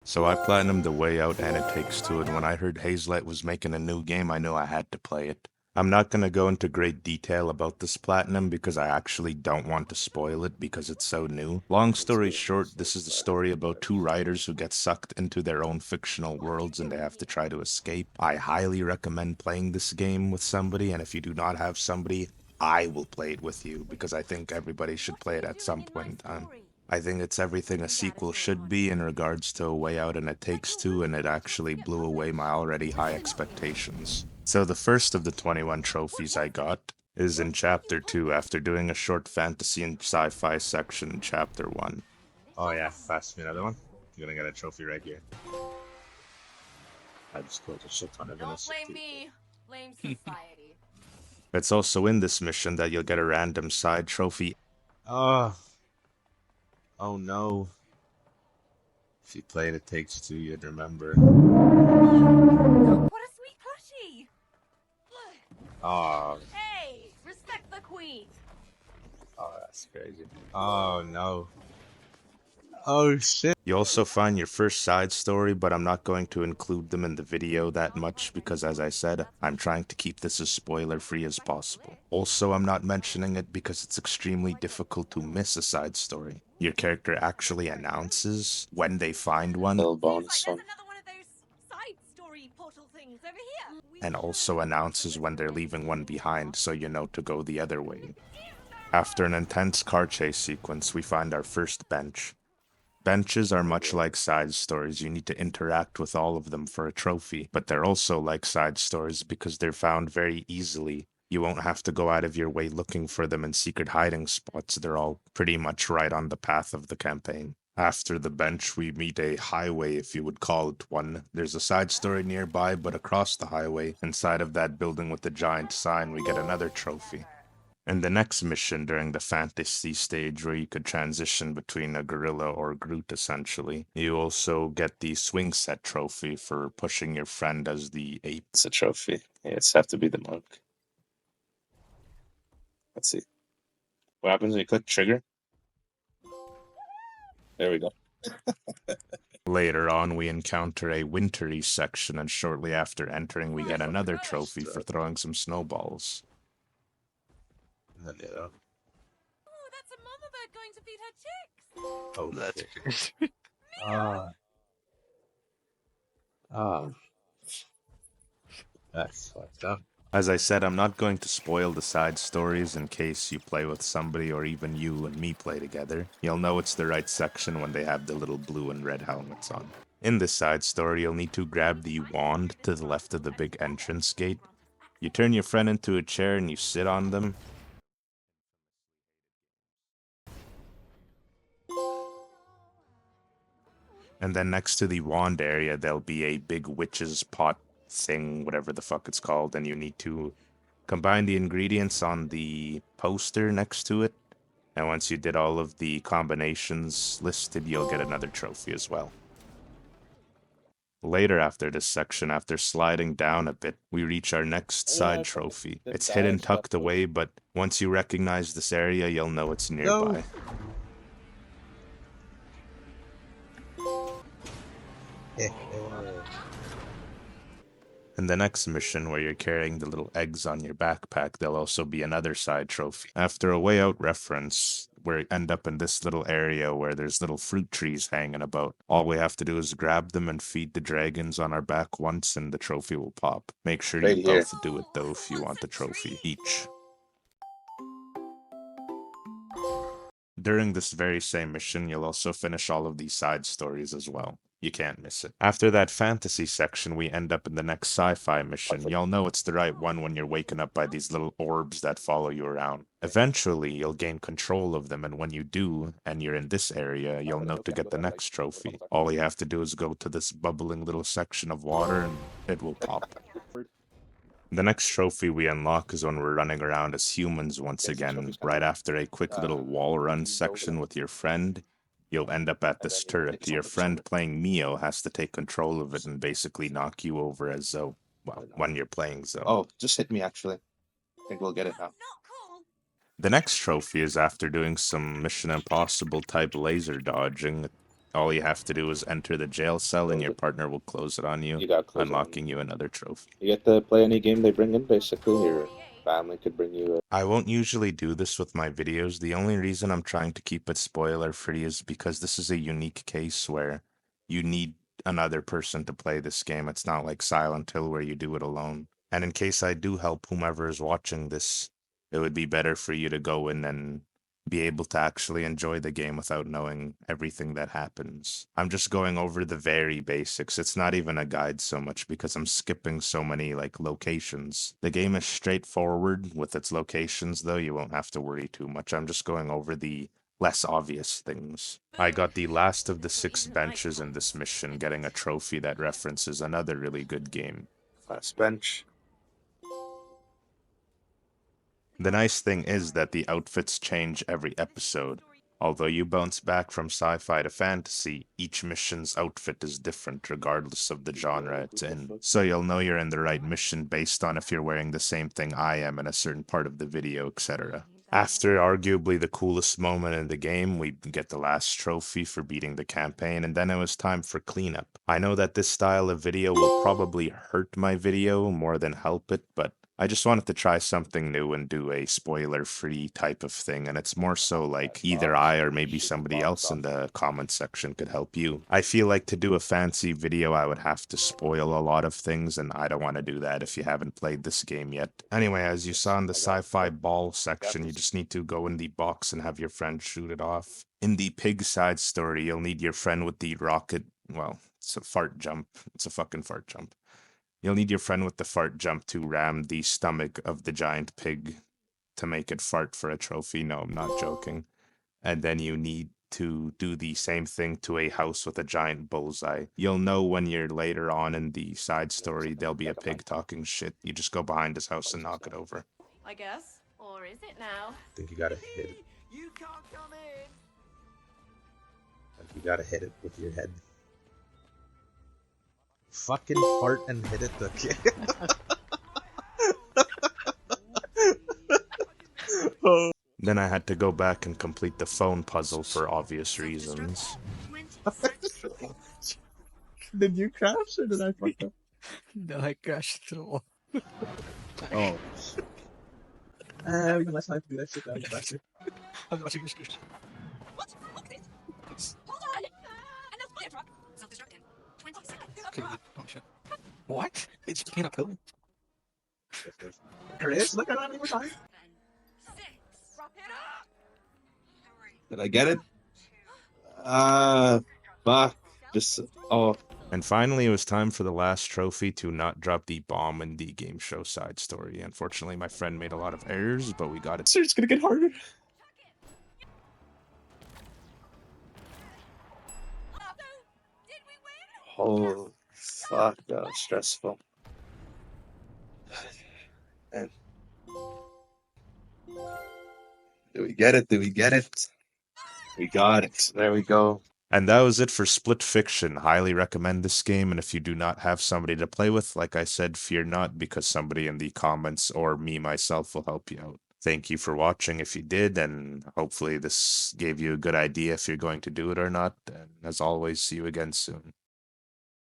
So I platinumed The Way Out and It Takes Two, and when I heard Hazelight was making a new game, I knew I had to play it. I'm not going to go into great detail about this platinum because I actually don't want to spoil it because it's so new. Long story short, this is the story about two writers who get sucked into their own fictional worlds and they have to try to escape. I highly recommend playing this game with somebody, and if you do not have somebody, I will play it with you because I think everybody should play it at some point in time. I think it's everything a sequel should be in regards to A Way Out and It Takes Two, and it actually blew away my already high expectations. So the first of the 21 trophies I got is in Chapter 2 after doing a short fantasy and sci-fi section in Chapter 1. Oh yeah, pass me another one. You're gonna get a trophy right here. I just killed a shit ton of Don't innocent blame people. me. Blame society. It's also in this mission that you'll get a random side trophy. Oh. Oh no. If you played It Takes Two, you'd remember. What a sweet plushie! Oh. Hey, respect the queen. Oh, that's crazy. Oh no. Oh shit. You also find your first side story, but I'm not going to include them in the video that much because, as I said, I'm trying to keep this as spoiler-free as possible. Also, I'm not mentioning it because it's extremely difficult to miss a side story. Your character actually announces when they find one, Little bonus one. Another one of those side story portal things over here. and also announces when they're leaving one behind so you know to go the other way. After an intense car chase sequence, we find our first bench. Benches are much like side stories. You need to interact with all of them for a trophy, but they're also like side stories because they're found very easily. You won't have to go out of your way looking for them in secret hiding spots. They're all pretty much right on the path of the campaign. After the bench, we meet a highway, if you would call it one. There's a side story nearby, but across the highway, inside of that building with the giant sign, we get another trophy. And the next mission during the fantasy stage, where you could transition between a gorilla or Groot essentially, you also get the swing set trophy for pushing your friend as the ape. It's a trophy. Yeah, it's have to be the monk. Let's see. What happens when you click trigger? There we go. Later on, we encounter a wintry section, and shortly after entering, we get another trophy for throwing some snowballs. And then the other one. Oh, that's a mama bird going to feed her chicks. Oh, That's shit. crazy. That's fucked up. As I said, I'm not going to spoil the side stories in case you play with somebody or even you and me play together. You'll know it's the right section when they have the little blue and red helmets on. In this side story, you'll need to grab the wand to the left of the big entrance gate. You turn your friend into a chair and you sit on them. And then next to the wand area, there'll be a big witch's pot thing, whatever the fuck it's called, and you need to combine the ingredients on the poster next to it. And once you did all of the combinations listed, you'll get another trophy as well. Later after this section, after sliding down a bit, we reach our next side trophy. It's hidden tucked away, but once you recognize this area, you'll know it's nearby. In the next mission, where you're carrying the little eggs on your backpack, there'll also be another side trophy. After a Way Out reference, we end up in this little area where there's little fruit trees hanging about. All we have to do is grab them and feed the dragons on our back once, and the trophy will pop. Make sure you both do it, though, if you want the trophy each. During this very same mission, you'll also finish all of these side stories as well. You can't miss it. After that fantasy section, we end up in the next sci-fi mission. You'll know it's the right one when you're waken up by these little orbs that follow you around. Eventually, you'll gain control of them, and when you do, and you're in this area, you'll know to get the next trophy. All you have to do is go to this bubbling little section of water, and it will pop. The next trophy we unlock is when we're running around as humans once again. Right after a quick little wall run section with your friend, you'll end up at this turret. Your friend playing Mio has to take control of it and basically knock you over as Zoe. Well, when you're playing Zoe. Oh, just hit me actually. I think we'll get it now. The next trophy is after doing some Mission Impossible type laser dodging. All you have to do is enter the jail cell and Close your it. partner will close it on you, You gotta close it on unlocking you another trophy. You get to play any game they bring in, basically. Your family could bring you a... I won't usually do this with my videos. The only reason I'm trying to keep it spoiler free is because this is a unique case where you need another person to play this game. It's not like Silent Hill where you do it alone. And in case I do help whomever is watching this, it would be better for you to go in and be able to actually enjoy the game without knowing everything that happens. I'm just going over the very basics. It's not even a guide so much because I'm skipping so many like locations. The game is straightforward with its locations though. You won't have to worry too much. I'm just going over the less obvious things. I got the last of the 6 benches in this mission, getting a trophy that references another really good game. Last bench. The nice thing is that the outfits change every episode. Although you bounce back from sci-fi to fantasy, each mission's outfit is different regardless of the genre it's in. So you'll know you're in the right mission based on if you're wearing the same thing I am in a certain part of the video, etc. After arguably the coolest moment in the game, we get the last trophy for beating the campaign, and then it was time for cleanup. I know that this style of video will probably hurt my video more than help it, but I just wanted to try something new and do a spoiler-free type of thing, and it's more so like either I or maybe somebody else in the comment section could help you. I feel like to do a fancy video, I would have to spoil a lot of things, and I don't want to do that if you haven't played this game yet. Anyway, as you saw in the sci-fi ball section, you just need to go in the box and have your friend shoot it off. In the pig side story, you'll need your friend with the rocket, well, it's a fart jump. It's a fucking fart jump. You'll need your friend with the fart jump to ram the stomach of the giant pig to make it fart for a trophy. No, I'm not joking. And then you need to do the same thing to a house with a giant bullseye. You'll know when you're later on in the side story, there'll be a pig talking shit. You just go behind his house and knock it over. I guess. Or is it now? I think you gotta hit it. You can't come in. You gotta hit it with your head. Fucking fart and hit it, okay? Then I had to go back and complete the phone puzzle for obvious reasons. Did you crash or did I fuck up? No, I crashed through the wall. Oh. Let's not do that shit down the back. I was watching this. What? Look at this. Hold on. Enough fire truck. Self-destruct in 20 seconds. Okay, oh shit. What? It's came uphill. There it is. Look at it one more time. 6. Wrap it up. Did I get it? Fuck. Just, oh. And finally, it was time for the last trophy to not drop the bomb in the game show side story. Unfortunately, my friend made a lot of errors, but we got it. So it's gonna get harder. Did we win? Oh, fuck. That was stressful. And do we get it? Do we get it? We got it. There we go. And that was it for Split Fiction. Highly recommend this game, and if you do not have somebody to play with, like I said, fear not, because somebody in the comments or me myself will help you out. Thank you for watching if you did, and hopefully this gave you a good idea if you're going to do it or not. And as always, see you again soon.